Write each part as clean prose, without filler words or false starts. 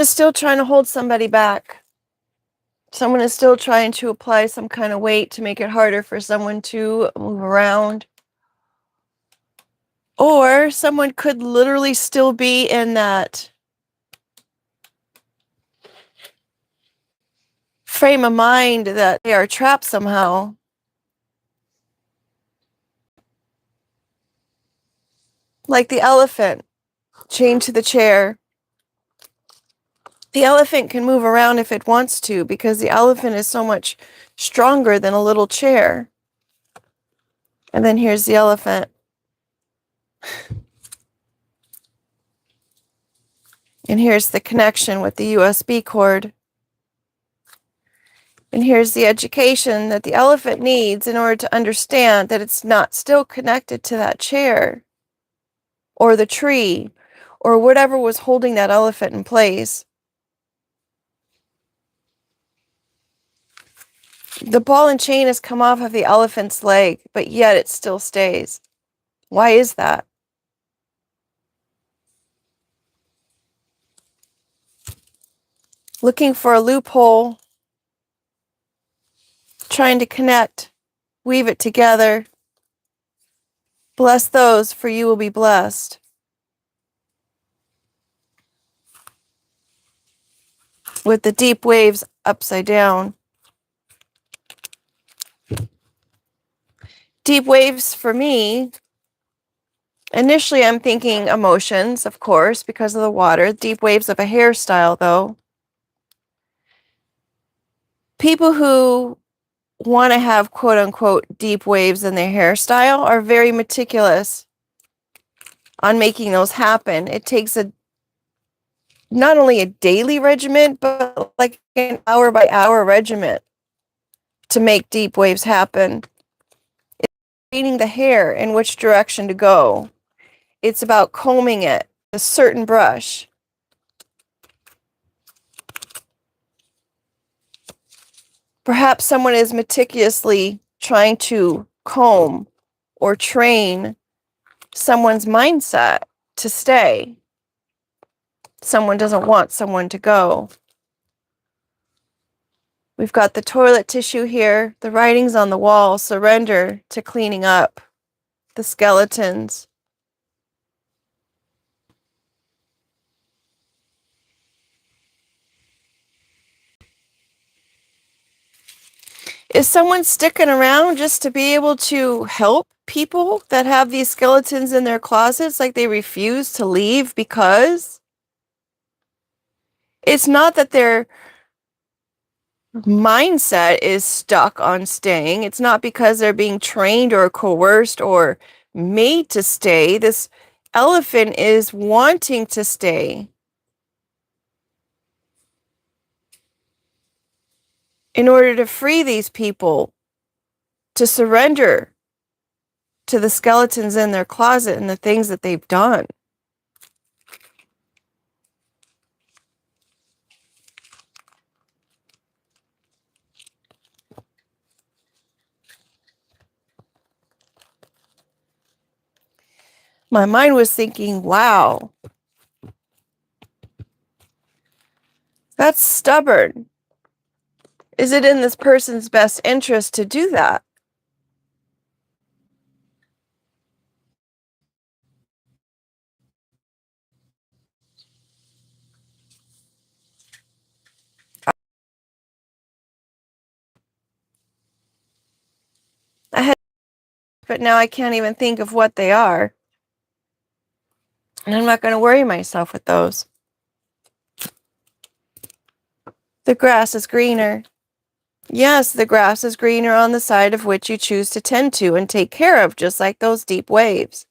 is still trying to hold somebody back. Someone is still trying to apply some kind of weight to make it harder for someone to move around. Or someone could literally still be in that frame of mind that they are trapped somehow. Like the elephant chained to the chair. The elephant can move around if it wants to because the elephant is so much stronger than a little chair. And then here's the elephant. And here's the connection with the USB cord. And here's the education that the elephant needs in order to understand that it's not still connected to that chair or the tree or whatever was holding that elephant in place. The ball and chain has come off of the elephant's leg, but yet it still stays. Why is that? Looking for a loophole, trying to connect, weave it together. Bless those, for you will be blessed. With the deep waves upside down. Deep waves for me, initially I'm thinking emotions, of course, because of the water. Deep waves of a hairstyle, though. People who want to have quote unquote deep waves in their hairstyle are very meticulous on making those happen. It takes not only a daily regimen, but like an hour by hour regimen to make deep waves happen. It's training the hair in which direction to go. It's about combing it with a certain brush. Perhaps someone is meticulously trying to comb or train someone's mindset to stay. Someone doesn't want someone to go. We've got the toilet tissue here, the writings on the wall, surrender to cleaning up the skeletons. Is someone sticking around just to be able to help people that have these skeletons in their closets, like they refuse to leave because it's not that their mindset is stuck on staying. It's not because they're being trained or coerced or made to stay. This elephant is wanting to stay in order to free these people to surrender to the skeletons in their closet and the things that they've done. My mind was thinking, wow, that's stubborn. Is it in this person's best interest to do that? I had, but now I can't even think of what they are. And I'm not going to worry myself with those. The grass is greener. Yes, the grass is greener on the side of which you choose to tend to and take care of, just like those deep waves.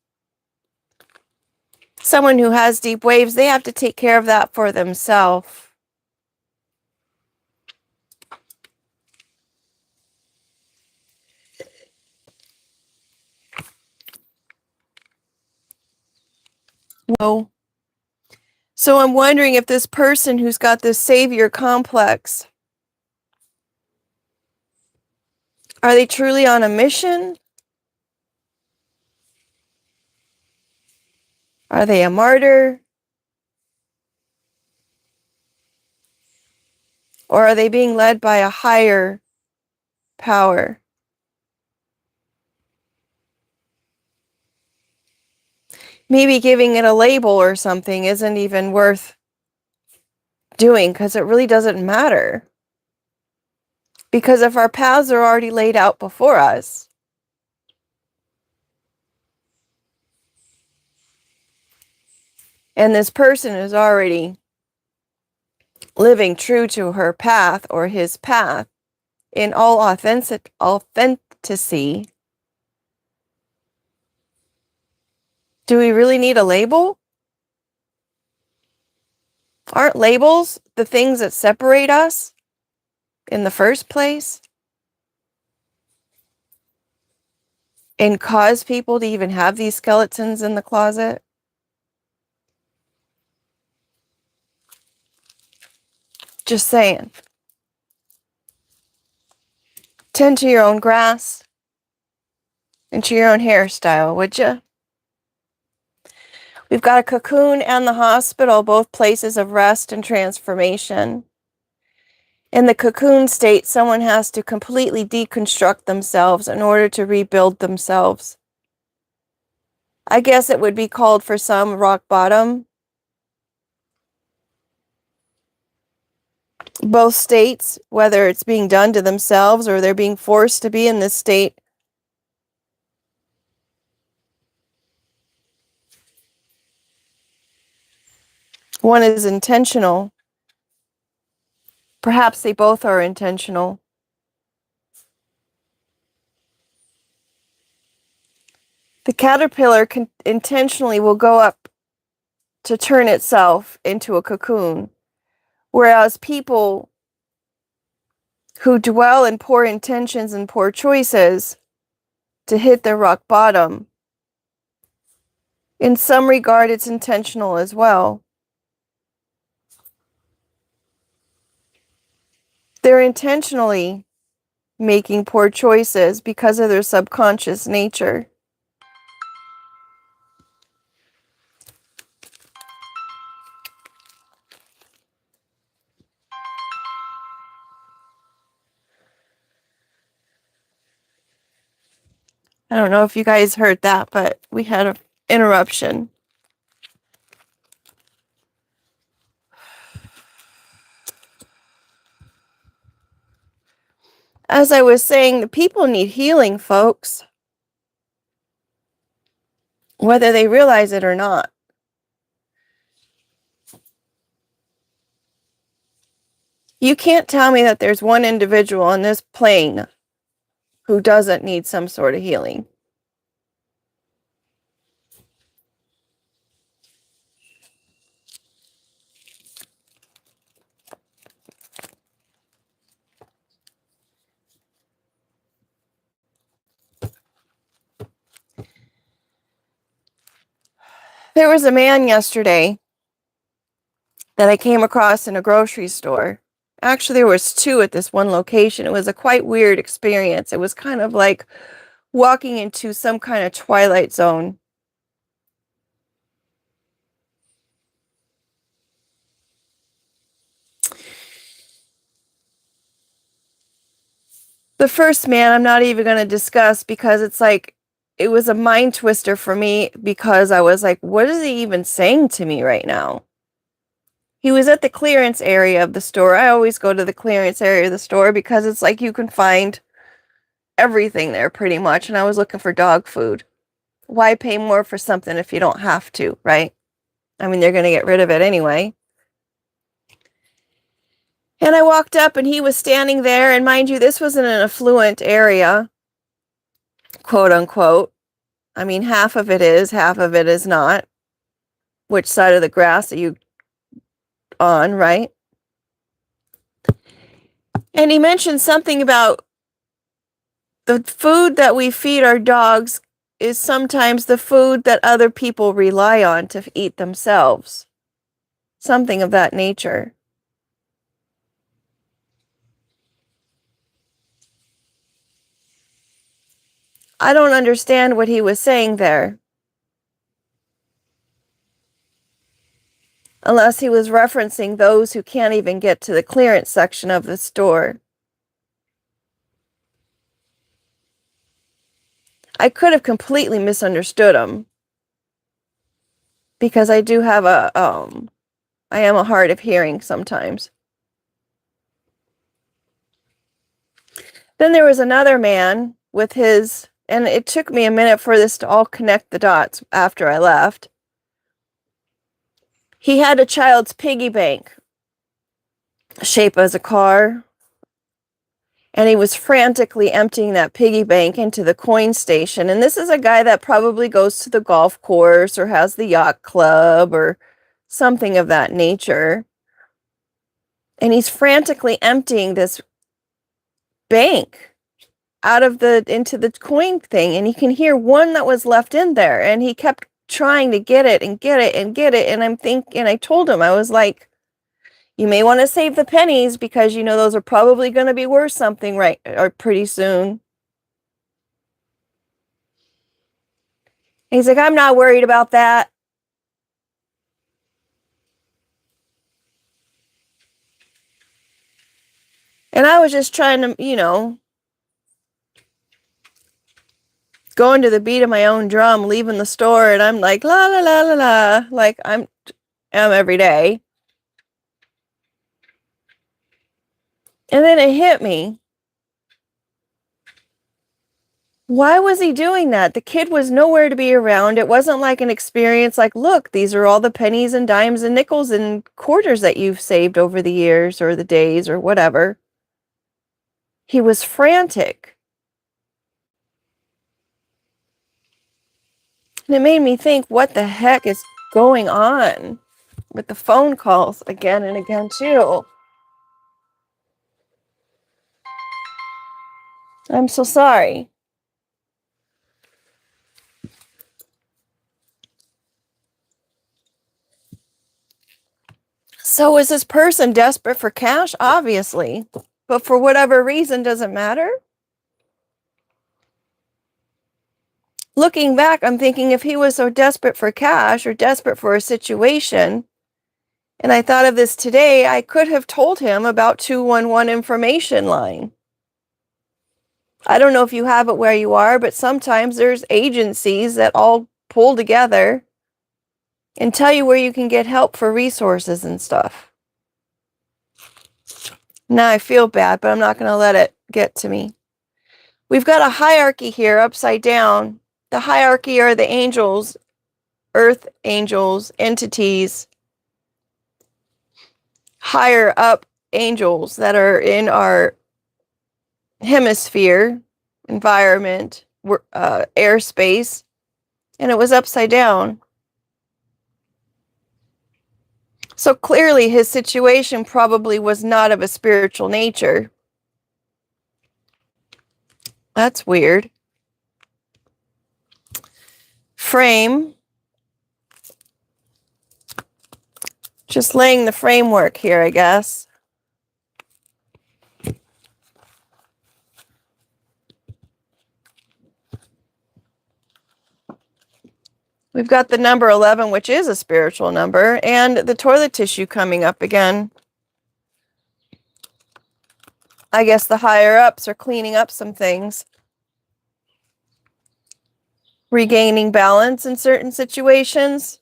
Someone who has deep waves, they have to take care of that for themselves. Whoa. So I'm wondering if this person who's got this savior complex, are they truly on a mission? Are they a martyr? Or are they being led by a higher power? Maybe giving it a label or something isn't even worth doing because it really doesn't matter. Because if our paths are already laid out before us, and this person is already living true to her path or his path in all authenticity, do we really need a label? Aren't labels the things that separate us in the first place and cause people to even have these skeletons in the closet? Just saying. Tend to your own grass and to your own hairstyle, would you? We've got a cocoon and the hospital, both places of rest and transformation. In the cocoon state, someone has to completely deconstruct themselves in order to rebuild themselves. I guess it would be called for some rock bottom. Both states, whether it's being done to themselves or they're being forced to be in this state, one is intentional. Perhaps they both are intentional. The caterpillar intentionally will go up to turn itself into a cocoon, whereas people who dwell in poor intentions and poor choices to hit their rock bottom, in some regard, it's intentional as well. They're intentionally making poor choices because of their subconscious nature. I don't know if you guys heard that, but we had an interruption. As I was saying, the people need healing, folks, whether they realize it or not. You can't tell me that there's one individual on this plane who doesn't need some sort of healing. There was a man yesterday that I came across in a grocery store. Actually, there was two at this one location. It was a quite weird experience. It was kind of like walking into some kind of Twilight Zone. The first man I'm not even going to discuss because it's like, it was a mind twister for me because I was like, what is he even saying to me right now? He was at the clearance area of the store. I always go to the clearance area of the store because it's like you can find everything there pretty much. And I was looking for dog food. Why pay more for something if you don't have to, right? I mean, they're going to get rid of it anyway. And I walked up and he was standing there. And mind you, this was in an affluent area, quote unquote. I mean, half of it is not. Which side of the grass are you on, right? And he mentioned something about the food that we feed our dogs is sometimes the food that other people rely on to eat themselves. Something of that nature. I don't understand what he was saying there. Unless he was referencing those who can't even get to the clearance section of the store. I could have completely misunderstood him. Because I do have I am a hard of hearing sometimes. Then there was another man with his, and it took me a minute for this to all connect the dots after I left. He had a child's piggy bank, shape as a car, and he was frantically emptying that piggy bank into the coin station. And this is a guy that probably goes to the golf course or has the yacht club or something of that nature. And he's frantically emptying this bank into the coin thing, and he can hear one that was left in there, and he kept trying to get it and get it and get it. And I told him, I was like, you may want to save the pennies because you know those are probably going to be worth something right or pretty soon. And he's like, I'm not worried about that. And I was just trying to, going to the beat of my own drum, leaving the store, and I'm like, la la la la la, like I'm every day. And then it hit me. Why was he doing that? The kid was nowhere to be around. It wasn't like an experience like, look, these are all the pennies and dimes and nickels and quarters that you've saved over the years or the days or whatever. He was frantic. And it made me think, what the heck is going on with the phone calls again and again, too? I'm so sorry. So is this person desperate for cash? Obviously. But for whatever reason, doesn't matter. Looking back, I'm thinking if he was so desperate for cash or desperate for a situation, and I thought of this today, I could have told him about 211 information line. I don't know if you have it where you are, but sometimes there's agencies that all pull together and tell you where you can get help for resources and stuff. Now I feel bad, but I'm not going to let it get to me. We've got a hierarchy here upside down. The hierarchy are the angels, earth angels, entities, higher up angels that are in our hemisphere, environment, airspace, and it was upside down. So clearly his situation probably was not of a spiritual nature. That's weird. Frame. Just laying the framework here, I guess. We've got the number 11, which is a spiritual number, and the toilet tissue coming up again. I guess the higher ups are cleaning up some things. Regaining balance in certain situations.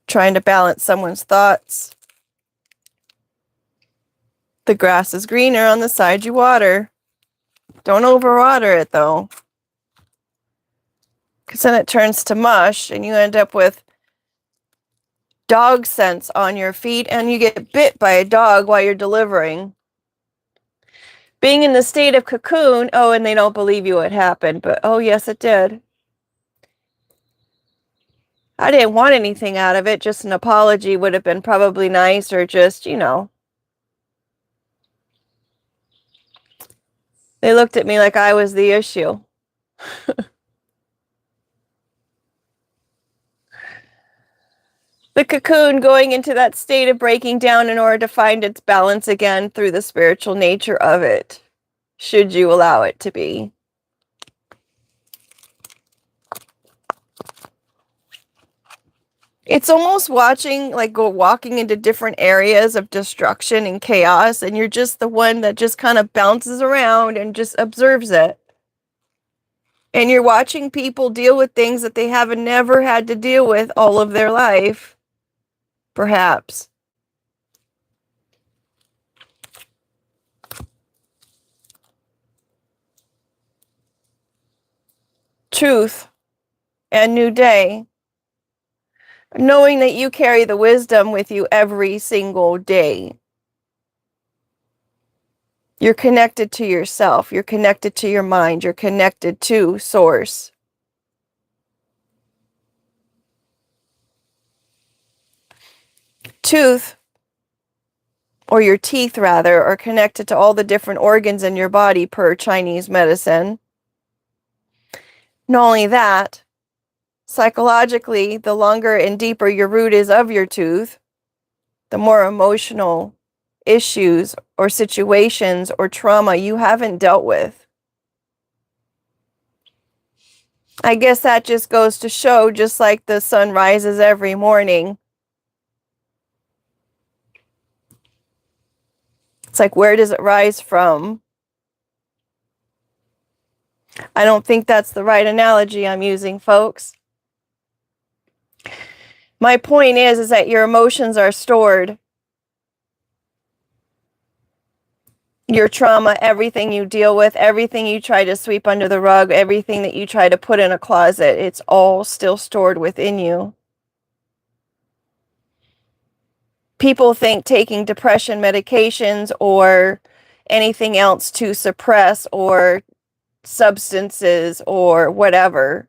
Trying to balance someone's thoughts. The grass is greener on the side you water. Don't overwater it, though. Because then it turns to mush, and you end up with dog scents on your feet, and you get bit by a dog while you're delivering. Being in the state of cocoon, oh, and they don't believe you it happened, but oh, yes, it did. I didn't want anything out of it. Just an apology would have been probably nice, or just, They looked at me like I was the issue. The cocoon going into that state of breaking down in order to find its balance again through the spiritual nature of it, should you allow it to be. It's almost walking into different areas of destruction and chaos, and you're just the one that just kind of bounces around and just observes it. And you're watching people deal with things that they haven't never had to deal with all of their life, perhaps. Truth and new day. Knowing that you carry the wisdom with you every single day. You're connected to yourself. You're connected to your mind. You're connected to Source. Tooth, or your teeth rather, are connected to all the different organs in your body per Chinese medicine. Not only that, psychologically, the longer and deeper your root is of your tooth, the more emotional issues or situations or trauma you haven't dealt with. I guess that just goes to show, just like the sun rises every morning, it's like, where does it rise from? I don't think that's the right analogy I'm using, folks. My point is that your emotions are stored. Your trauma, everything you deal with, everything you try to sweep under the rug, everything that you try to put in a closet, it's all still stored within you. People think taking depression medications or anything else to suppress, or substances or whatever,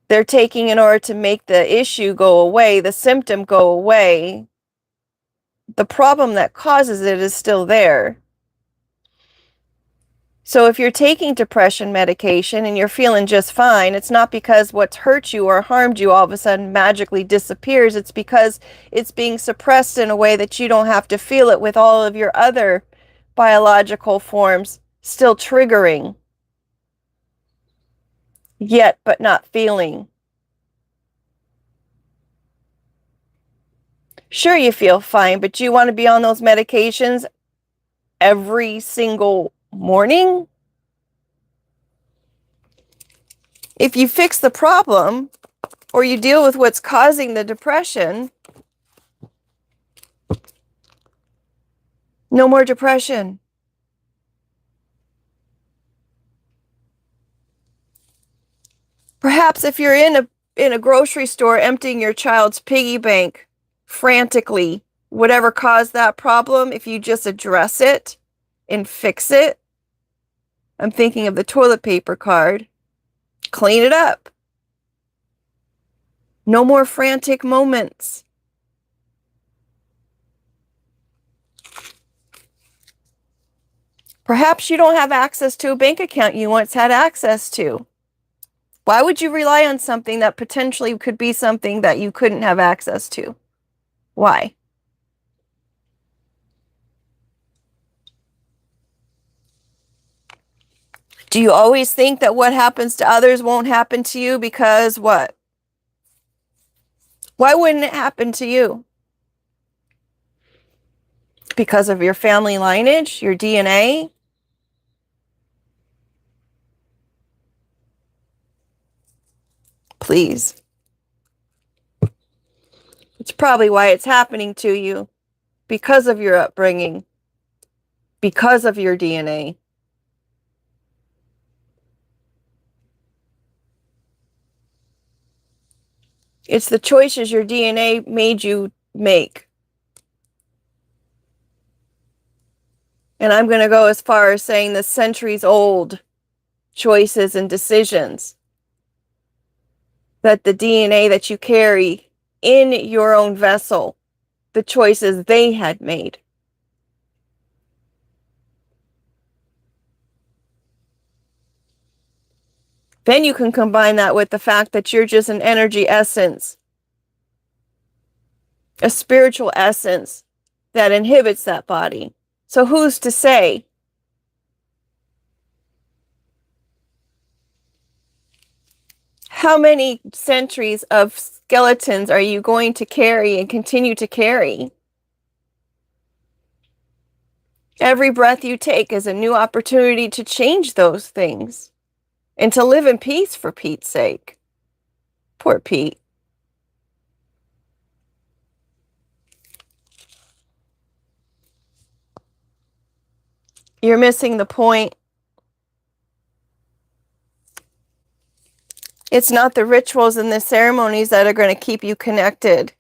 they're taking in order to make the issue go away, the symptom go away. The problem that causes it is still there. So if you're taking depression medication and you're feeling just fine, it's not because what's hurt you or harmed you all of a sudden magically disappears. It's because it's being suppressed in a way that you don't have to feel it with all of your other biological forms still triggering, yet but not feeling. Sure, you feel fine, but do you want to be on those medications every single morning? If you fix the problem, or you deal with what's causing the depression, no more depression. Perhaps if you're in a grocery store emptying your child's piggy bank frantically, whatever caused that problem, if you just address it and fix it, I'm thinking of the toilet paper card, clean it up. No more frantic moments. Perhaps you don't have access to a bank account you once had access to. Why would you rely on something that potentially could be something that you couldn't have access to? Why? Do you always think that what happens to others won't happen to you because what? Why wouldn't it happen to you? Because of your family lineage, your DNA? Please. It's probably why it's happening to you. Because of your upbringing. Because of your DNA. It's the choices your DNA made you make. And I'm going to go as far as saying the centuries old choices and decisions that the DNA that you carry in your own vessel, the choices they had made. Then you can combine that with the fact that you're just an energy essence, a spiritual essence that inhibits that body. So who's to say How many centuries of skeletons are you going to carry and continue to carry? Every breath you take is a new opportunity to change those things and to live in peace, for Pete's sake. Poor Pete. You're missing the point. It's not the rituals and the ceremonies that are going to keep you connected.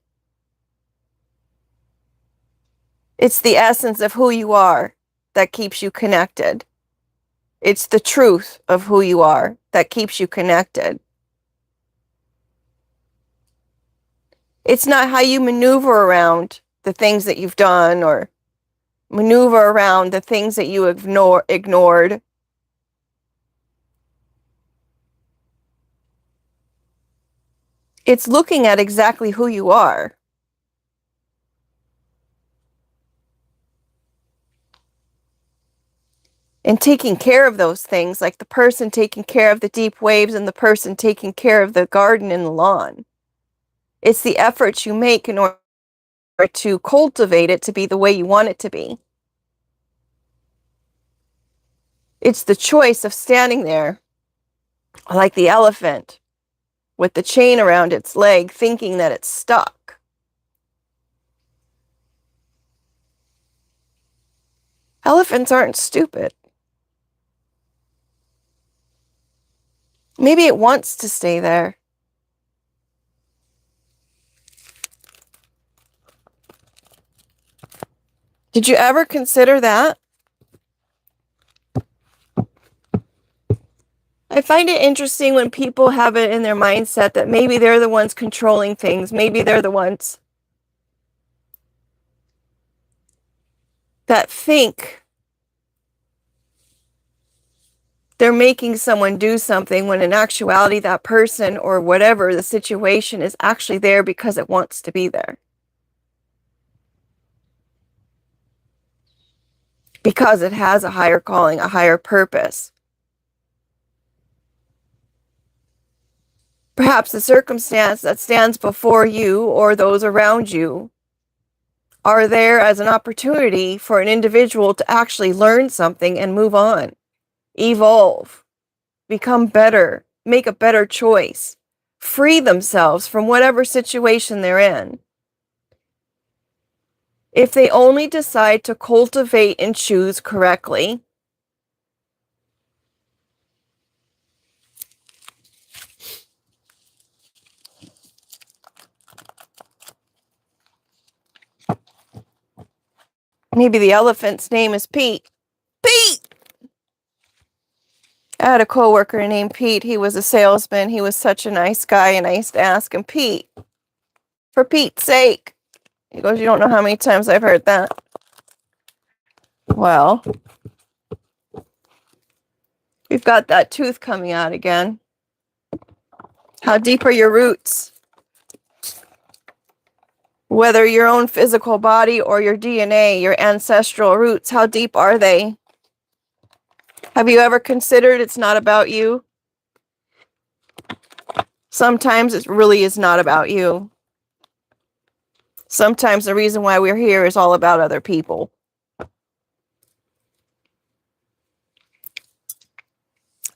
It's the essence of who you are that keeps you connected. It's the truth of who you are that keeps you connected. It's not how you maneuver around the things that you've done or maneuver around the things that you ignored. It's looking at exactly who you are. And taking care of those things, like the person taking care of the deep waves and the person taking care of the garden and the lawn. It's the efforts you make in order to cultivate it to be the way you want it to be. It's the choice of standing there like the elephant with the chain around its leg, thinking that it's stuck. Elephants aren't stupid. Maybe it wants to stay there. Did you ever consider that? I find it interesting when people have it in their mindset that maybe they're the ones controlling things. Maybe they're the ones that think they're making someone do something when in actuality that person or whatever the situation is actually there because it wants to be there. Because it has a higher calling, a higher purpose. Perhaps the circumstance that stands before you or those around you are there as an opportunity for an individual to actually learn something and move on, evolve, become better, make a better choice, free themselves from whatever situation they're in. If they only decide to cultivate and choose correctly, maybe the elephant's name is Pete. Pete! I had a coworker named Pete. He was a salesman. He was such a nice guy, and I used to ask him, Pete, for Pete's sake. He goes, you don't know how many times I've heard that. Well, we've got that tooth coming out again. How deep are your roots? Whether your own physical body or your DNA, your ancestral roots, how deep are they? Have you ever considered it's not about you? Sometimes it really is not about you. Sometimes the reason why we're here is all about other people.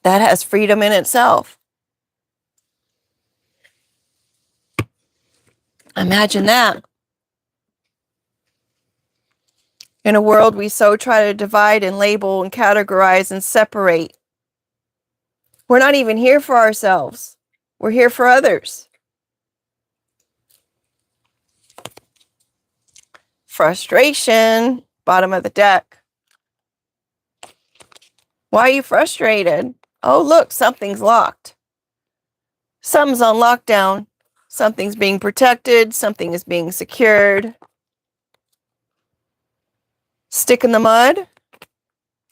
That has freedom in itself. Imagine that. In a world we so try to divide and label and categorize and separate. We're not even here for ourselves. We're here for others. Frustration, bottom of the deck. Why are you frustrated? Oh, look, something's locked. Something's on lockdown. Something's being protected. Something is being secured. Stick in the mud.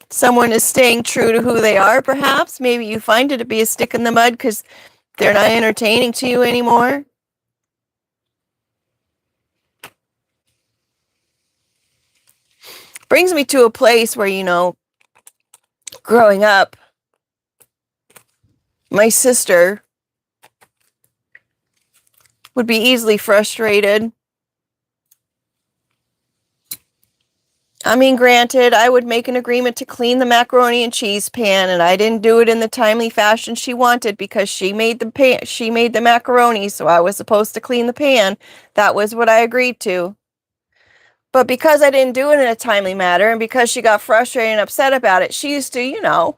Someone is staying true to who they are, perhaps. Maybe you find it to be a stick in the mud because they're not entertaining to you anymore. Brings me to a place where, growing up, my sister would be easily frustrated. I mean, granted, I would make an agreement to clean the macaroni and cheese pan, and I didn't do it in the timely fashion she wanted because she made the macaroni, so I was supposed to clean the pan. That was what I agreed to. But because I didn't do it in a timely manner, and because she got frustrated and upset about it, she used to,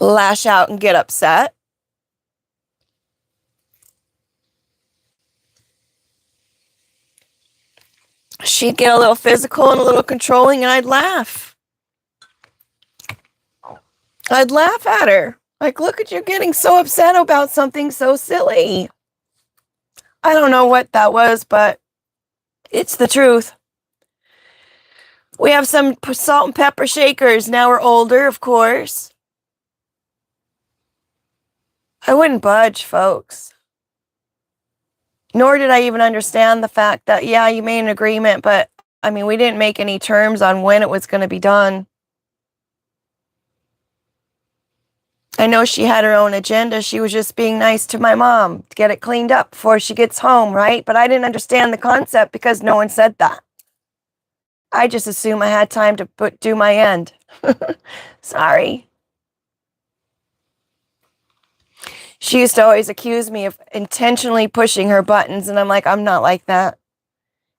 lash out and get upset. She'd get a little physical and a little controlling, and I'd laugh. I'd laugh at her. Like, look at you getting so upset about something so silly. I don't know what that was, but it's the truth. We have some salt and pepper shakers. Now we're older, of course. I wouldn't budge, folks. Nor did I even understand the fact that, yeah, you made an agreement, but, I mean, we didn't make any terms on when it was going to be done. I know she had her own agenda. She was just being nice to my mom to get it cleaned up before she gets home, right? But I didn't understand the concept because no one said that. I just assumed I had time to do my end. Sorry. She used to always accuse me of intentionally pushing her buttons, and I'm like, I'm not like that.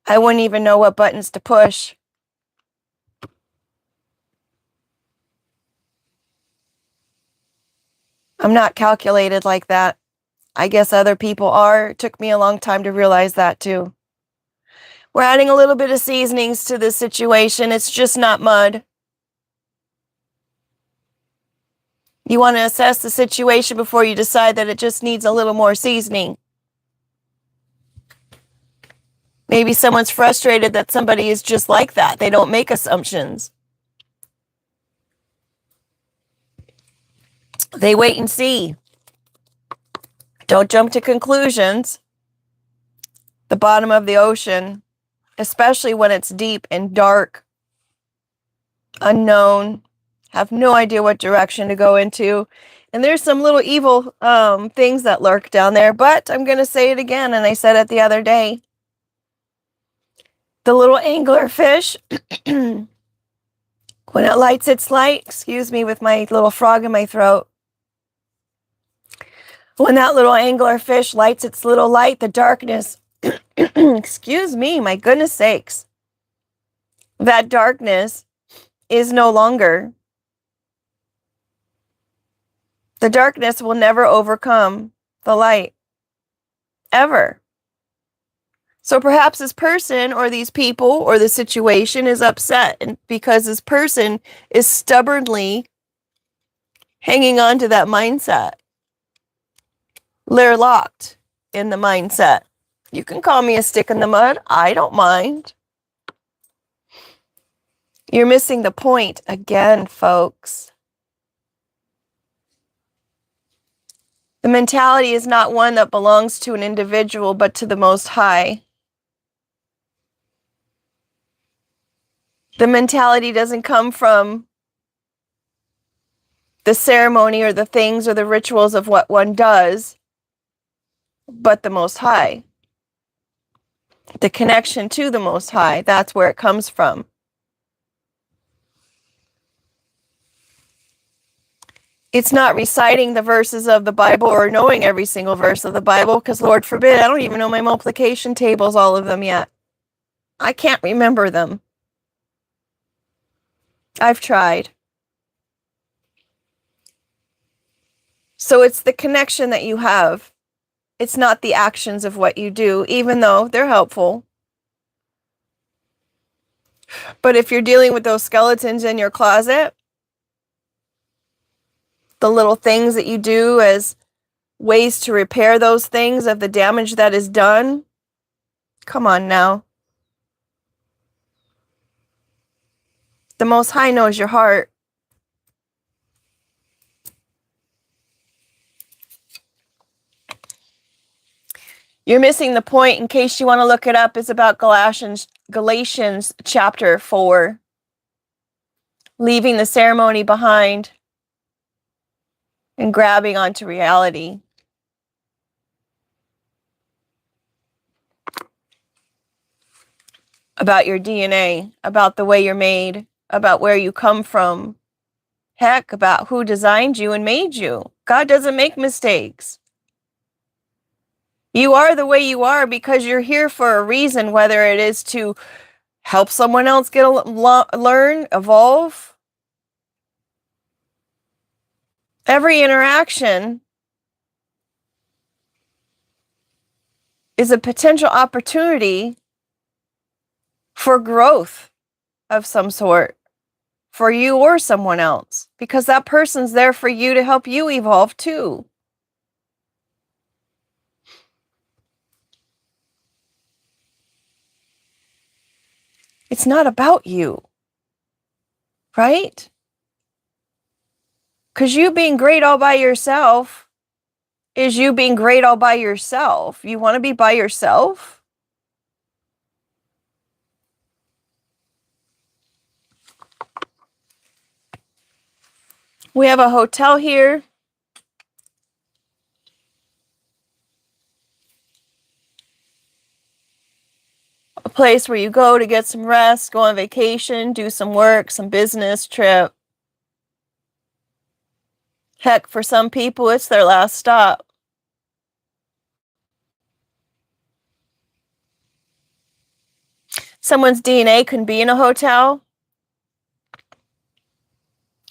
I wouldn't even know what buttons to push. I'm not calculated like that. I guess other people are. It took me a long time to realize that too. We're adding a little bit of seasonings to this situation. It's just not mud. You want to assess the situation before you decide that it just needs a little more seasoning. Maybe someone's frustrated that somebody is just like that. They don't make assumptions. They wait and see. Don't jump to conclusions. The bottom of the ocean, especially when it's deep and dark, unknown, have no idea what direction to go into. And there's some little evil things that lurk down there. But I'm going to say it again, and I said it the other day. The little angler fish, when it lights its light, excuse me with my little frog in my throat. When that little angler fish lights its little light, the darkness, excuse me, my goodness sakes, that darkness is no longer. The darkness will never overcome the light, ever. So perhaps this person or these people or the situation is upset and because this person is stubbornly hanging on to that mindset. They're locked in the mindset. You can call me a stick in the mud. I don't mind. You're missing the point again, folks. The mentality is not one that belongs to an individual, but to the Most High. The mentality doesn't come from the ceremony or the things or the rituals of what one does, but the Most High. The connection to the Most High, that's where it comes from. It's not reciting the verses of the Bible or knowing every single verse of the Bible, because Lord forbid, I don't even know my multiplication tables, all of them yet. I can't remember them. I've tried. So it's the connection that you have. It's not the actions of what you do, even though they're helpful. But if you're dealing with those skeletons in your closet, the little things that you do as ways to repair those things of the damage that is done, come on now. The Most High knows your heart. You're missing the point. In case you want to look it up, it's about Galatians chapter 4. Leaving the ceremony behind and grabbing onto reality. about your DNA, about the way you're made, about where you come from. Heck, about who designed you and made you. God doesn't make mistakes. You are the way you are because you're here for a reason, whether it is to help someone else learn, evolve. Every interaction is a potential opportunity for growth of some sort for you or someone else, because that person's there for you to help you evolve too. It's not about you, right? Because you being great all by yourself is you being great all by yourself. You want to be by yourself? We have a hotel here. A place where you go to get some rest, go on vacation, do some work, some business trip. Heck, for some people, it's their last stop. Someone's DNA can be in a hotel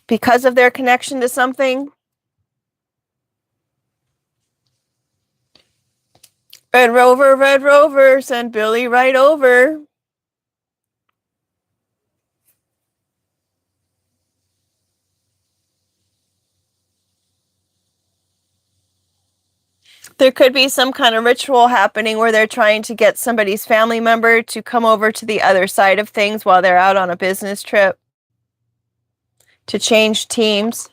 because of their connection to something. Red Rover, send Billy right over. There could be some kind of ritual happening where they're trying to get somebody's family member to come over to the other side of things while they're out on a business trip to change teams.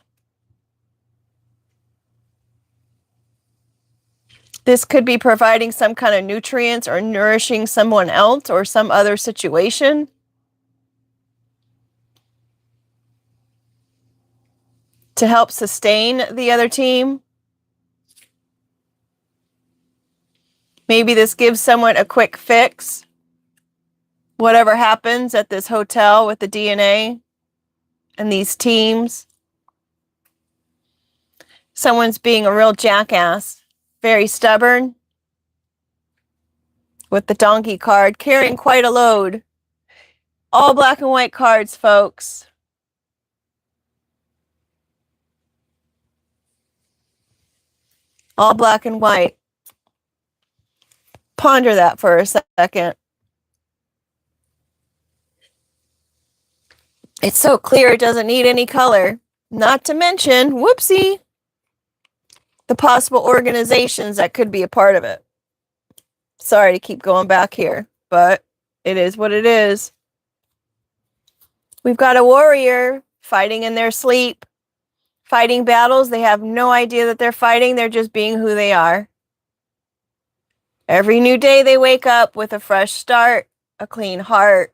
This could be providing some kind of nutrients or nourishing someone else or some other situation. To help sustain the other team. Maybe this gives someone a quick fix. Whatever happens at this hotel with the DNA and these teams. Someone's being a real jackass. Very stubborn. With the donkey card, carrying quite a load. All black and white cards, folks. All black and white. Ponder that for a second. It's so clear it doesn't need any color. Not to mention, whoopsie, the possible organizations that could be a part of it. Sorry to keep going back here, but it is what it is. We've got a warrior fighting in their sleep, fighting battles. They have no idea that they're fighting. They're just being who they are. Every new day they wake up with a fresh start, a clean heart.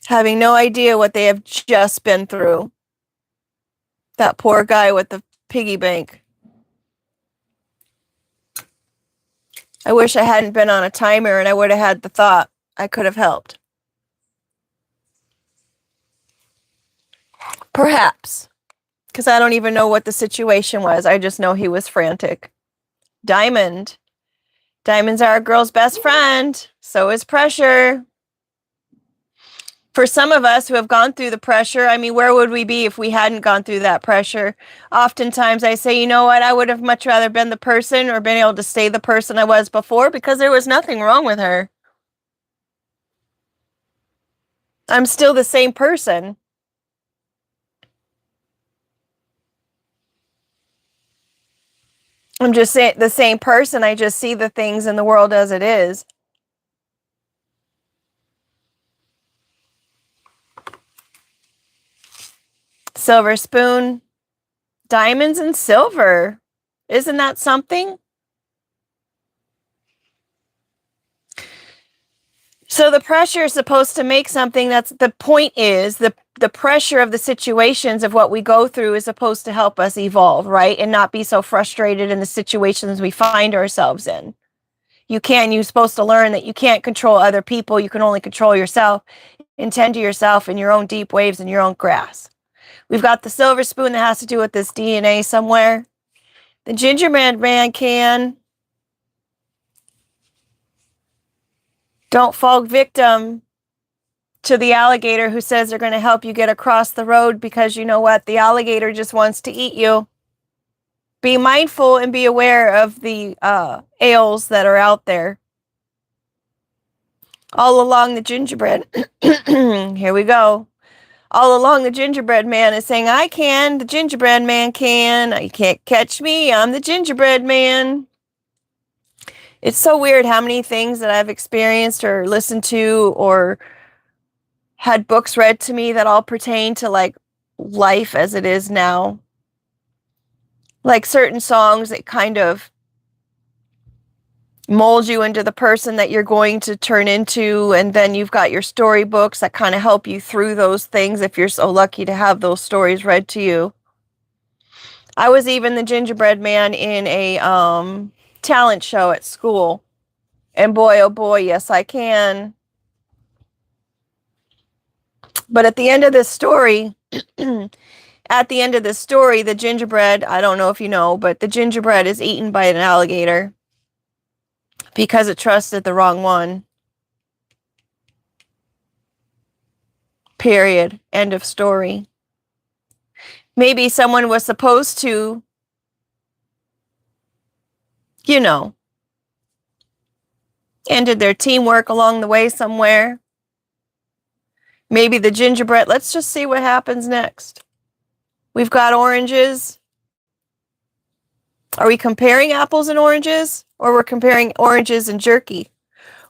Having no idea what they have just been through. That poor guy with the piggy bank. I wish I hadn't been on a timer and I would have had the thought. I could have helped. Perhaps. Because I don't even know what the situation was. I just know he was frantic. Diamond. Diamonds are a girl's best friend. So is pressure. For some of us who have gone through the pressure, I mean, where would we be if we hadn't gone through that pressure? Oftentimes I say, you know what? I would have much rather been the person or been able to stay the person I was before because there was nothing wrong with her. I'm still the same person. I'm just saying the same person. I just see the things in the world as it is. Silver spoon, diamonds and silver. Isn't that something? So the pressure is supposed to make something. That's the point. Is the pressure of the situations of what we go through is supposed to help us evolve, right? And not be so frustrated in the situations we find ourselves in. You're supposed to learn that you can't control other people. You can only control yourself and tend to yourself in your own deep waves and your own grass. We've got the silver spoon that has to do with this DNA somewhere. The gingerbread man can. Don't fall victim to the alligator who says they're going to help you get across the road, because you know what? The alligator just wants to eat you. Be mindful and be aware of the ales that are out there. All along the gingerbread. Here we go. All along the gingerbread man is saying, I can, the gingerbread man can. You can't catch me, I'm the gingerbread man. It's so weird how many things that I've experienced or listened to or had books read to me that all pertain to like life as it is now. Like certain songs that kind of mold you into the person that you're going to turn into, and then you've got your storybooks that kind of help you through those things if you're so lucky to have those stories read to you. I was even the gingerbread man in a talent show at school, and boy oh boy, yes I can. But at the end of this story the gingerbread, I don't know if you know, but the gingerbread is eaten by an alligator because it trusted the wrong one. Period. End of story. Maybe someone was supposed to, ended their teamwork along the way somewhere. Maybe the gingerbread. Let's just see what happens next. We've got oranges. Are we comparing apples and oranges? Or we're comparing oranges and jerky?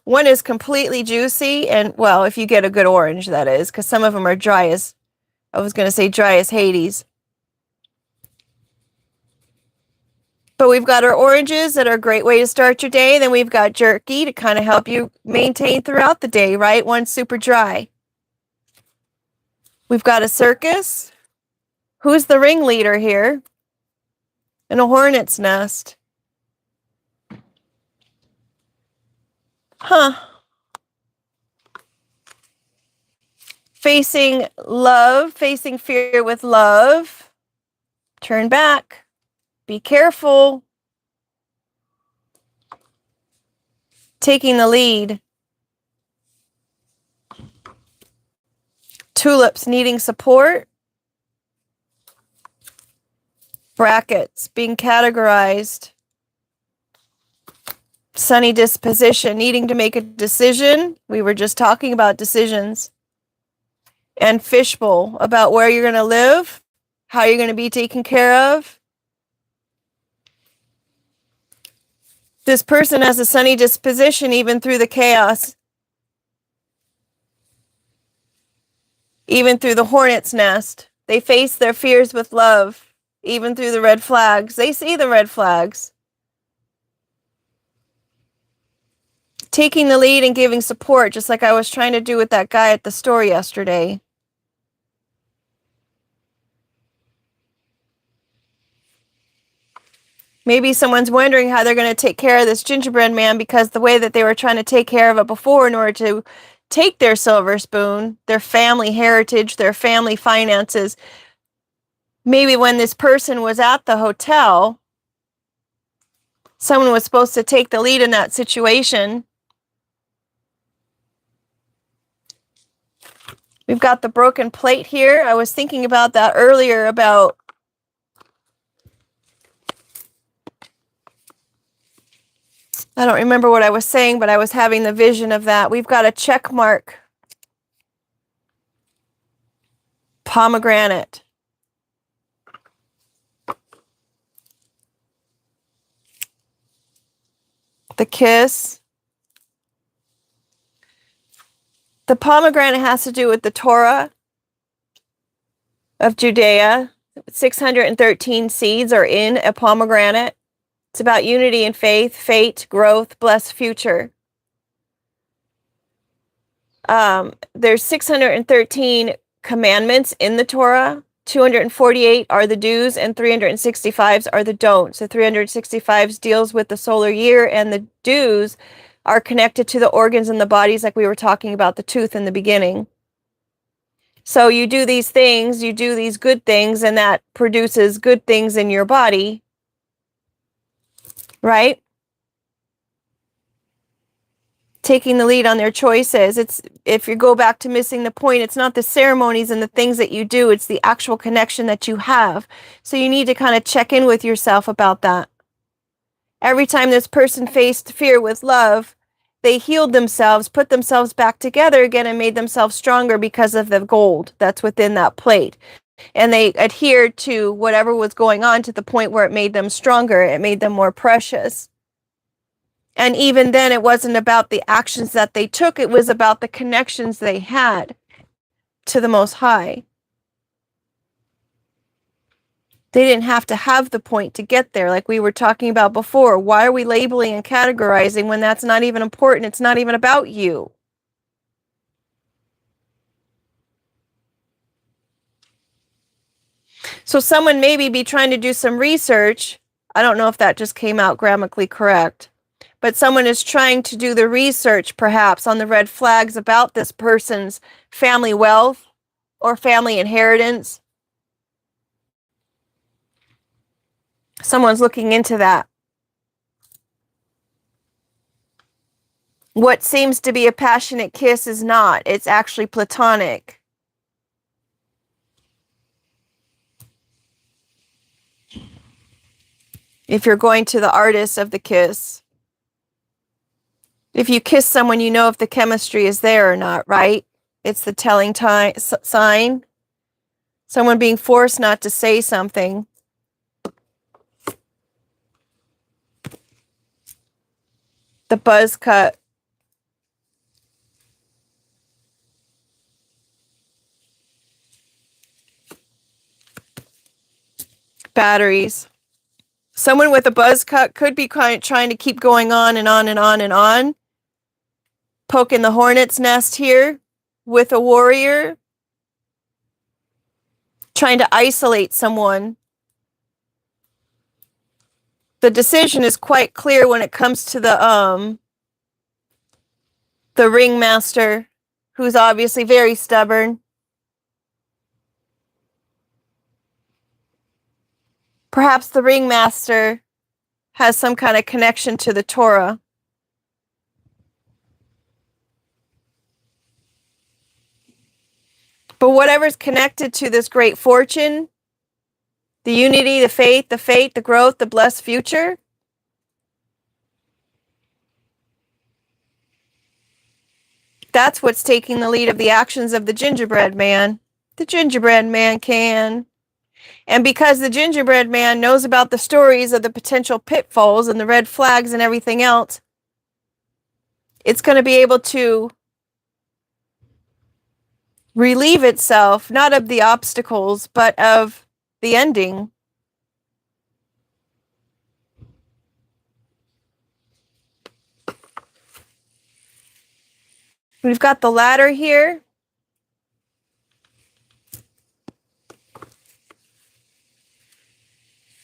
One is completely juicy, and, well, if you get a good orange, that is, because some of them are dry as Hades. But we've got our oranges that are a great way to start your day. Then we've got jerky to kind of help you maintain throughout the day, right? One's super dry. We've got a circus. Who's the ringleader here? And a hornet's nest. Huh. Facing love, facing fear with love. Turn back. Be careful. Taking the lead. Tulips needing support. Brackets being categorized. Sunny disposition, needing to make a decision. We were just talking about decisions. And fishbowl, about where you're going to live, how you're going to be taken care of. This person has a sunny disposition even through the chaos. Even through the hornet's nest. They face their fears with love. Even through the red flags. They see the red flags. Taking the lead and giving support, just like I was trying to do with that guy at the store yesterday. Maybe someone's wondering how they're going to take care of this gingerbread man, because the way that they were trying to take care of it before in order to take their silver spoon, their family heritage, their family finances. Maybe when this person was at the hotel, someone was supposed to take the lead in that situation. We've got the broken plate here. I was thinking about that earlier about I don't remember what I was saying, but I was having the vision of that. We've got a check mark. Pomegranate. The kiss. The pomegranate has to do with the Torah of Judea. 613 seeds are in a pomegranate. It's about unity and faith, fate, growth, blessed future. There's 613 commandments in the Torah, 248 are the do's, and 365s are the don'ts. The 365s deals with the solar year, and the do's are connected to the organs and the bodies, like we were talking about the tooth in the beginning. So you do these things, you do these good things, and that produces good things in your body, right? Taking the lead on their choices. It's, if you go back to missing the point, it's not the ceremonies and the things that you do, it's the actual connection that you have. So you need to kind of check in with yourself about that. Every time this person faced fear with love, they healed themselves, put themselves back together again, and made themselves stronger because of the gold that's within that plate. And they adhered to whatever was going on to the point where it made them stronger. It made them more precious. And even then, it wasn't about the actions that they took. It was about the connections they had to the Most High. They didn't have to have the point to get there, like we were talking about before. Why are we labeling and categorizing when that's not even important? It's not even about you. So someone maybe be trying to do some research. I don't know if that just came out grammatically correct. But someone is trying to do the research, perhaps, on the red flags about this person's family wealth or family inheritance. Someone's looking into that. What seems to be a passionate kiss is not. It's actually platonic. If you're going to the artist of the kiss. If you kiss someone, you know if the chemistry is there or not, right? It's the telling sign. Someone being forced not to say something. The buzz cut. Batteries. Someone with a buzz cut could be trying to keep going on and on and on and on. Poking the hornet's nest here with a warrior. Trying to isolate someone. The decision is quite clear when it comes to the ringmaster, who's obviously very stubborn. Perhaps the ringmaster has some kind of connection to the Torah. But whatever's connected to this great fortune, the unity, the faith, the fate, the growth, the blessed future, that's what's taking the lead of the actions of the gingerbread man. The gingerbread man can. And because the gingerbread man knows about the stories of the potential pitfalls and the red flags and everything else, it's going to be able to relieve itself, not of the obstacles, but of the ending. We've got the ladder here.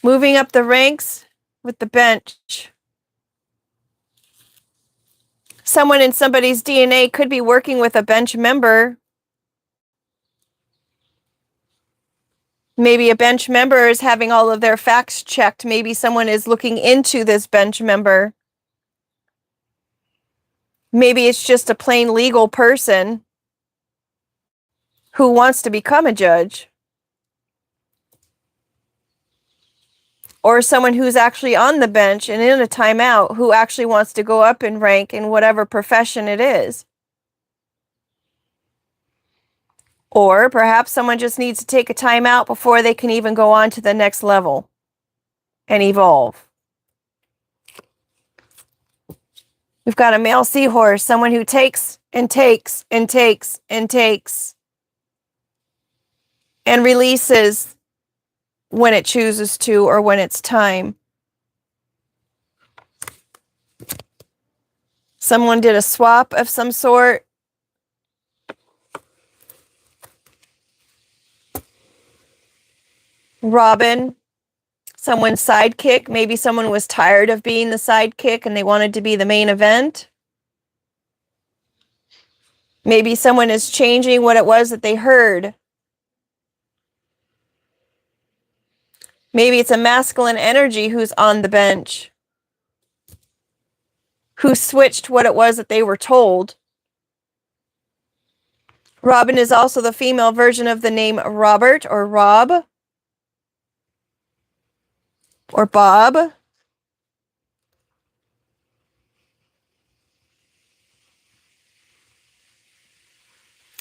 Moving up the ranks with the bench. Someone in somebody's DNA could be working with a bench member. Maybe a bench member is having all of their facts checked. Maybe someone is looking into this bench member. Maybe it's just a plain legal person who wants to become a judge. Or someone who's actually on the bench and in a timeout who actually wants to go up in rank in whatever profession it is. Or perhaps someone just needs to take a timeout before they can even go on to the next level and evolve. We've got a male seahorse, someone who takes and takes and takes and takes and releases when it chooses to or when it's time. Someone did a swap of some sort. Robin, someone's sidekick. Maybe someone was tired of being the sidekick and they wanted to be the main event. Maybe someone is changing what it was that they heard. Maybe it's a masculine energy who's on the bench, who switched what it was that they were told. Robin is also the female version of the name Robert or Rob or Bob.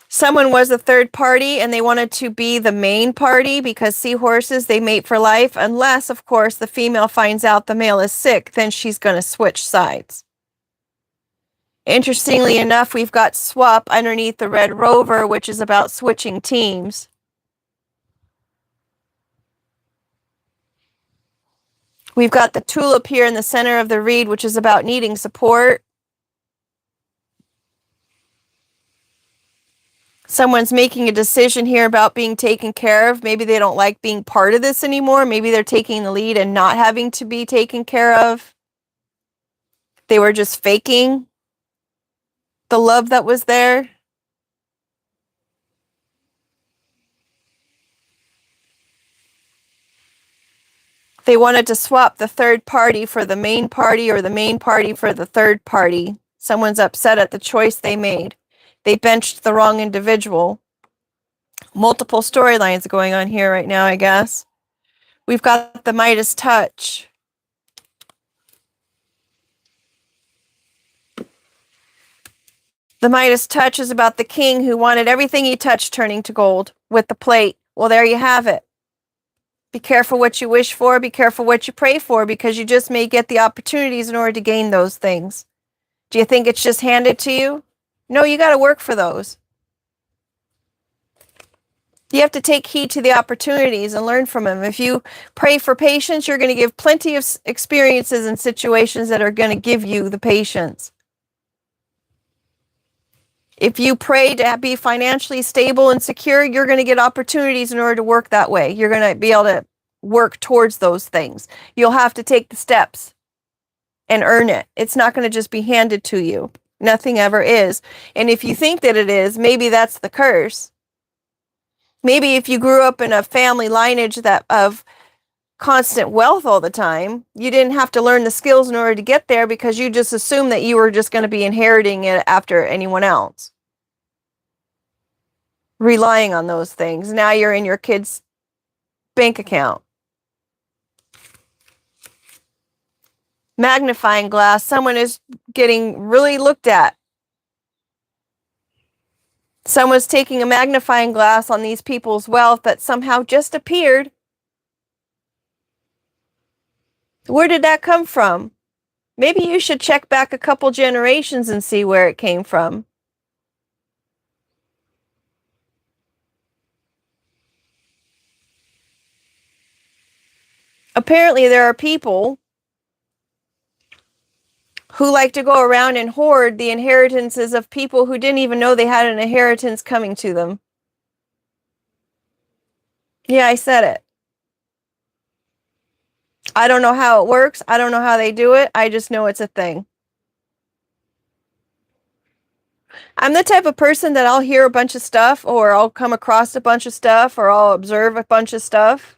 Someone was a third party and they wanted to be the main party because seahorses, they mate for life. Unless, of course, the female finds out the male is sick, then she's going to switch sides. Interestingly enough, we've got swap underneath the Red Rover, which is about switching teams. We've got the tulip here in the center of the reed, which is about needing support. Someone's making a decision here about being taken care of. Maybe they don't like being part of this anymore. Maybe they're taking the lead and not having to be taken care of. They were just faking the love that was there. They wanted to swap the third party for the main party or the main party for the third party. Someone's upset at the choice they made. They benched the wrong individual. Multiple storylines going on here right now, I guess. We've got the Midas touch. The Midas touch is about the king who wanted everything he touched turning to gold with the plate. Well, there you have it. Be careful what you wish for. Be careful what you pray for, because you just may get the opportunities in order to gain those things. Do you think it's just handed to you? No, you got to work for those. You have to take heed to the opportunities and learn from them. If you pray for patience, you're going to give plenty of experiences and situations that are going to give you the patience. If you pray to be financially stable and secure, you're going to get opportunities in order to work that way. You're going to be able to work towards those things. You'll have to take the steps and earn it. It's not going to just be handed to you. Nothing ever is. And if you think that it is, maybe that's the curse. Maybe if you grew up in a family lineage of constant wealth all the time, you didn't have to learn the skills in order to get there, because you just assumed that you were just going to be inheriting it after anyone else. Relying on those things. Now you're in your kid's bank account. Magnifying glass. Someone is getting really looked at. Someone's taking a magnifying glass on these people's wealth that somehow just appeared. Where did that come from? Maybe you should check back a couple generations and see where it came from. Apparently, there are people who like to go around and hoard the inheritances of people who didn't even know they had an inheritance coming to them. Yeah, I said it. I don't know how it works. I don't know how they do it. I just know it's a thing. I'm the type of person that I'll hear a bunch of stuff, or I'll come across a bunch of stuff, or I'll observe a bunch of stuff.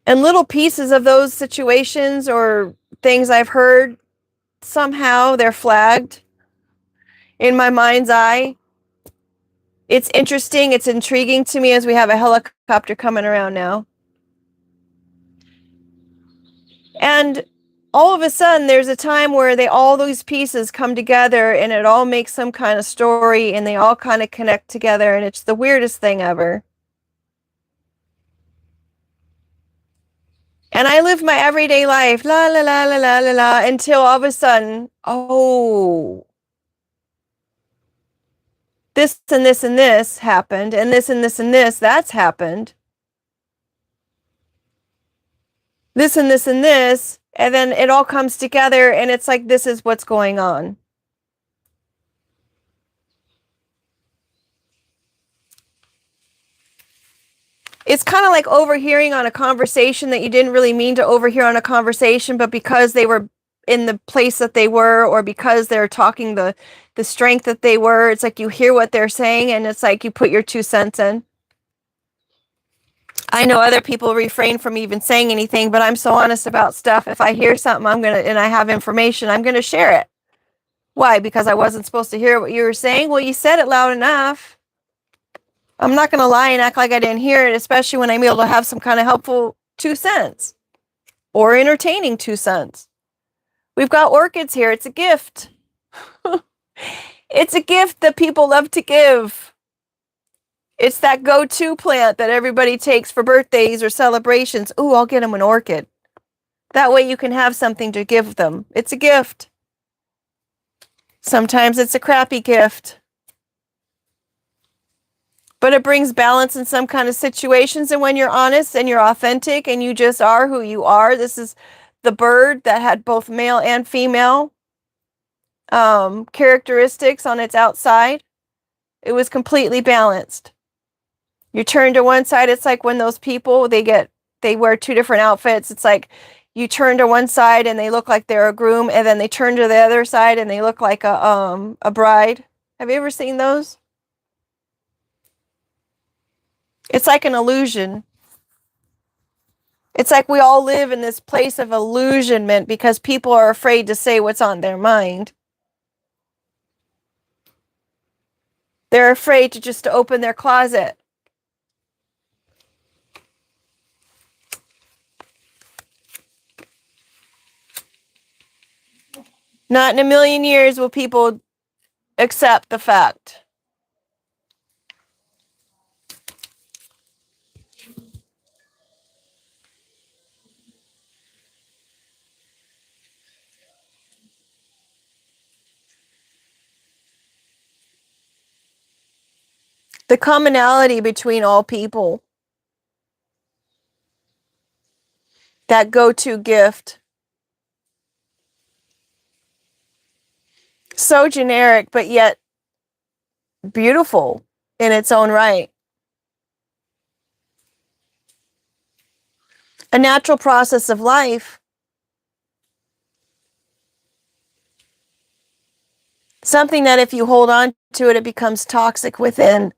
And little pieces of those situations or things I've heard, somehow they're flagged in my mind's eye. It's interesting. It's intriguing to me as we have a helicopter coming around now. And all of a sudden, there's a time where all those pieces come together and it all makes some kind of story and they all kind of connect together. And it's the weirdest thing ever. And I live my everyday life, la, la, la, la, la, la, la, until all of a sudden, oh, this and this and this happened, and this and this and this, that's happened. This and this and this, and then it all comes together, and it's like, this is what's going on. It's kind of like overhearing on a conversation that you didn't really mean to overhear on a conversation, but because they were in the place that they were, or because they're talking the strength that they were, it's like you hear what they're saying and it's like you put your 2 cents in. I know other people refrain from even saying anything, but I'm so honest about stuff. If I hear something, and I have information, I'm gonna share it. Why? Because I wasn't supposed to hear what you were saying? Well, you said it loud enough. I'm not gonna lie and act like I didn't hear it, especially when I'm able to have some kind of helpful 2 cents or entertaining 2 cents. We've got orchids here. It's a gift. It's a gift that people love to give. It's that go-to plant that everybody takes for birthdays or celebrations. Ooh, I'll get them an orchid. That way you can have something to give them. It's a gift. Sometimes it's a crappy gift. But it brings balance in some kind of situations. And when you're honest and you're authentic and you just are who you are, this is the bird that had both male and female characteristics on its outside. It was completely balanced. You turn to one side, it's like when those people, they wear two different outfits. It's like you turn to one side and they look like they're a groom, and then they turn to the other side and they look like a bride. Have you ever seen those? It's like an illusion. It's like we all live in this place of illusionment because people are afraid to say what's on their mind. They're afraid to just open their closet. Not in a million years will people accept the fact. The commonality between all people. That go-to gift. So generic, but yet beautiful in its own right. A natural process of life. Something that if you hold on to it, it becomes toxic within.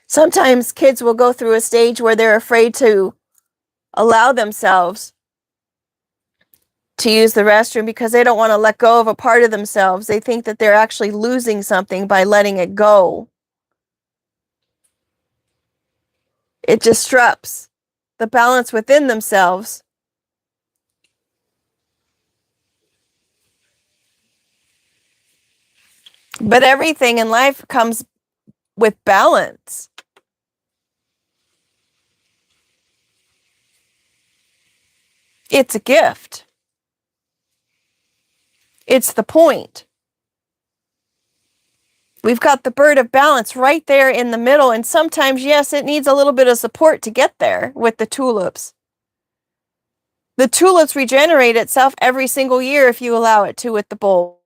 Sometimes kids will go through a stage where they're afraid to allow themselves to use the restroom because they don't want to let go of a part of themselves. They think that they're actually losing something by letting it go. It disrupts the balance within themselves. But everything in life comes with balance. It's a gift. It's the point. We've got the bird of balance right there in the middle, and sometimes, yes, it needs a little bit of support to get there with the tulips. The tulips regenerate itself every single year if you allow it to with the bulb.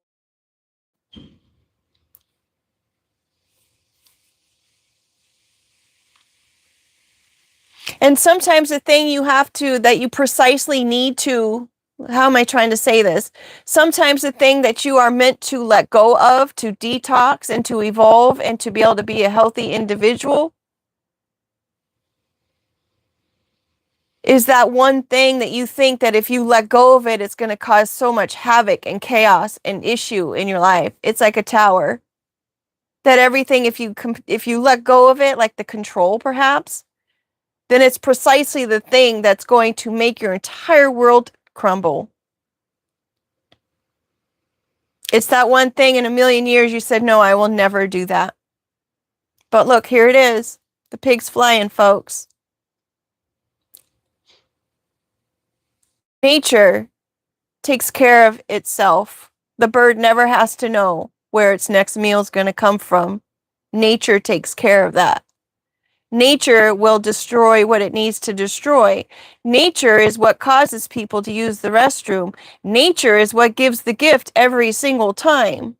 And sometimes the thing that you precisely need to, how am I trying to say this? Sometimes the thing that you are meant to let go of, to detox and to evolve and to be able to be a healthy individual, is that one thing that you think that if you let go of it, it's going to cause so much havoc and chaos and issue in your life. It's like a tower. That everything, if you let go of it, like the control perhaps, then it's precisely the thing that's going to make your entire world crumble. It's that one thing in a million years you said, no, I will never do that. But look, here it is. The pig's flying, folks. Nature takes care of itself. The bird never has to know where its next meal is going to come from. Nature takes care of that. Nature will destroy what it needs to destroy. Nature is what causes people to use the restroom. Nature is what gives the gift every single time.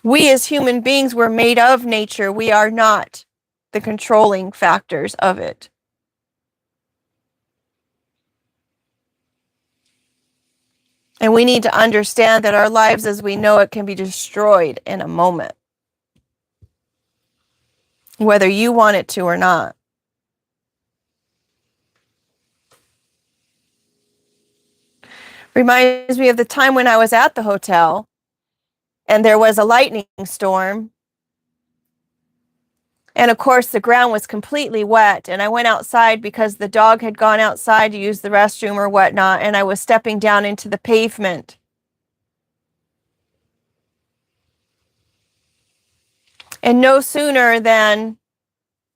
We as human beings were made of nature. We are not the controlling factors of it. And we need to understand that our lives as we know it can be destroyed in a moment, whether you want it to or not. Reminds me of the time when I was at the hotel and there was a lightning storm. And of course, the ground was completely wet. And I went outside because the dog had gone outside to use the restroom or whatnot. And I was stepping down into the pavement. And no sooner than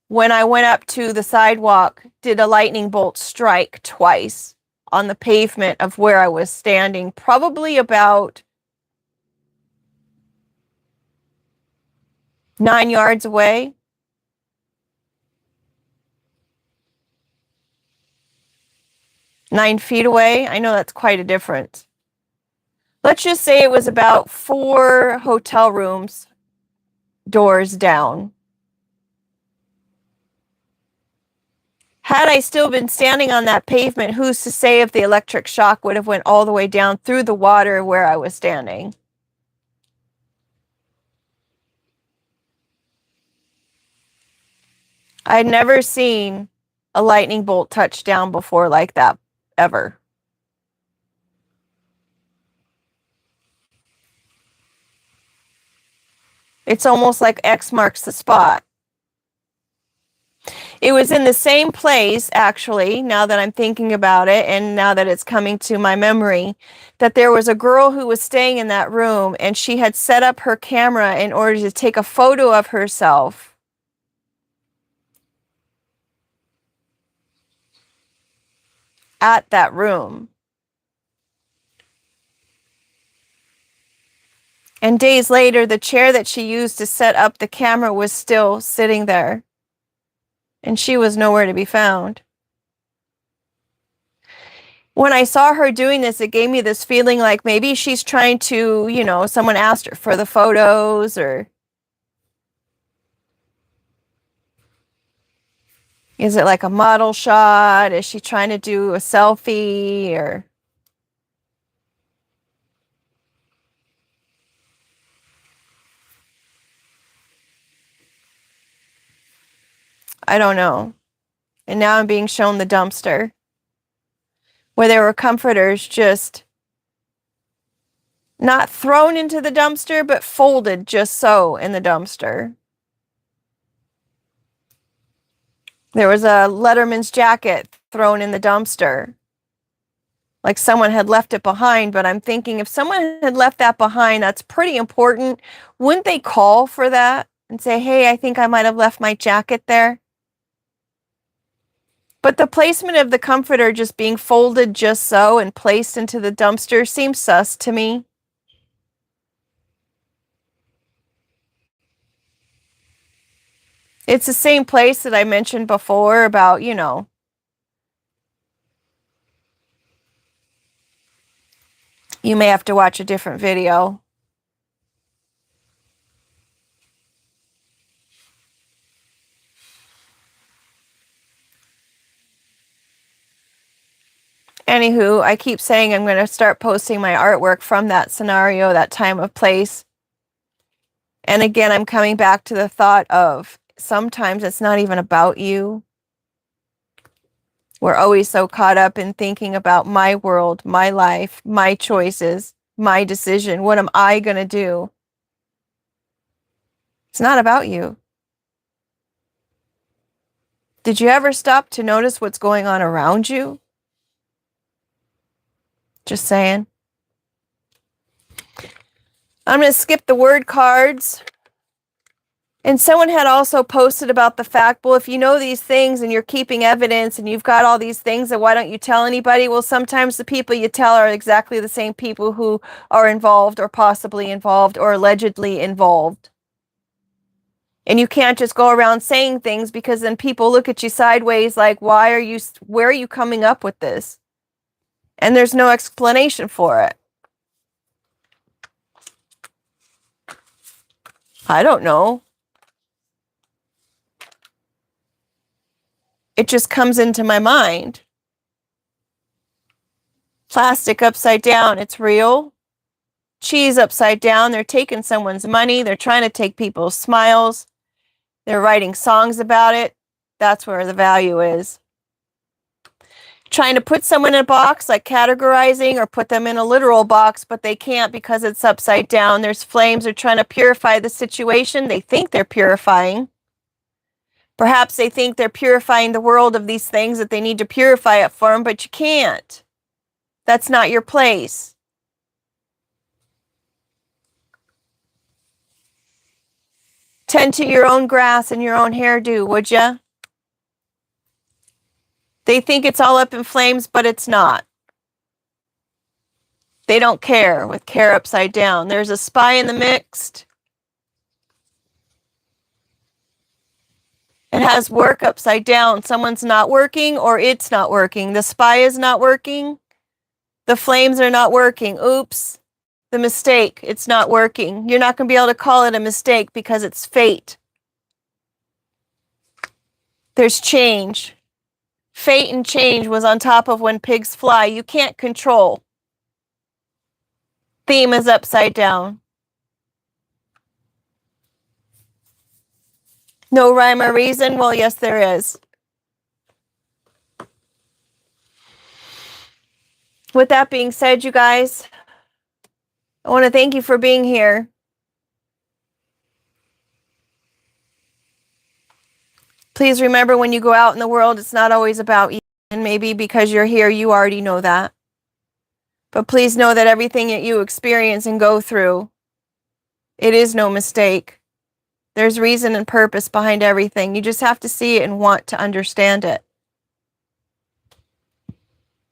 when I went up to the sidewalk did a lightning bolt strike twice on the pavement of where I was standing, probably about 9 yards away. Nine feet away. I know that's quite a difference. Let's just say it was about 4 hotel rooms, doors down. Had I still been standing on that pavement, who's to say if the electric shock would have went all the way down through the water where I was standing? I'd never seen a lightning bolt touch down before like that, ever. It's almost like X marks the spot. It was in the same place, actually, now that I'm thinking about it, and now that it's coming to my memory, that there was a girl who was staying in that room, and she had set up her camera in order to take a photo of herself. At that room. And days later, the chair that she used to set up the camera was still sitting there. And she was nowhere to be found. When I saw her doing this, it gave me this feeling like maybe she's trying to, someone asked her for the photos, or is it like a model shot? Is she trying to do a selfie, or... I don't know. And now I'm being shown the dumpster where there were comforters just not thrown into the dumpster, but folded just so in the dumpster. There was a Letterman's jacket thrown in the dumpster. Like someone had left it behind, but I'm thinking if someone had left that behind, that's pretty important. Wouldn't they call for that and say, hey, I think I might have left my jacket there? But the placement of the comforter just being folded just so and placed into the dumpster seems sus to me. It's the same place that I mentioned before about, you may have to watch a different video. Anywho, I keep saying I'm going to start posting my artwork from that scenario, that time of place. And again, I'm coming back to the thought of sometimes it's not even about you. We're always so caught up in thinking about my world, my life, my choices, my decision. What am I going to do? It's not about you. Did you ever stop to notice what's going on around you? Just saying. I'm going to skip the word cards. And someone had also posted about the fact, well, if you know these things and you're keeping evidence and you've got all these things, then why don't you tell anybody? Well, sometimes the people you tell are exactly the same people who are involved or possibly involved or allegedly involved. And you can't just go around saying things because then people look at you sideways like, where are you coming up with this? And there's no explanation for it. I don't know. It just comes into my mind. Plastic upside down, it's real. Cheese upside down, they're taking someone's money. They're trying to take people's smiles. They're writing songs about it. That's where the value is. Trying to put someone in a box, like categorizing, or put them in a literal box, but they can't because it's upside down. There's flames. They're trying to purify the situation. They think they're purifying. Perhaps they think they're purifying the world of these things, that they need to purify it for them, but you can't. That's not your place. Tend to your own grass and your own hairdo, would ya? They think it's all up in flames, but it's not. They don't care, with care upside down. There's a spy in the mix. It has work upside down. Someone's not working, or it's not working. The spy is not working. The flames are not working. Oops. The mistake. It's not working. You're not going to be able to call it a mistake because it's fate. There's change. Fate and change was on top of when pigs fly. You can't control. Theme is upside down. No rhyme or reason? Well, yes, there is. With that being said, you guys, I want to thank you for being here. Please remember, when you go out in the world, it's not always about you. And maybe because you're here, you already know that. But please know that everything that you experience and go through, it is no mistake. There's reason and purpose behind everything. You just have to see it and want to understand it.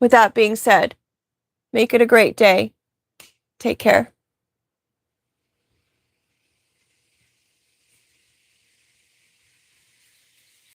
With that being said, make it a great day. Take care.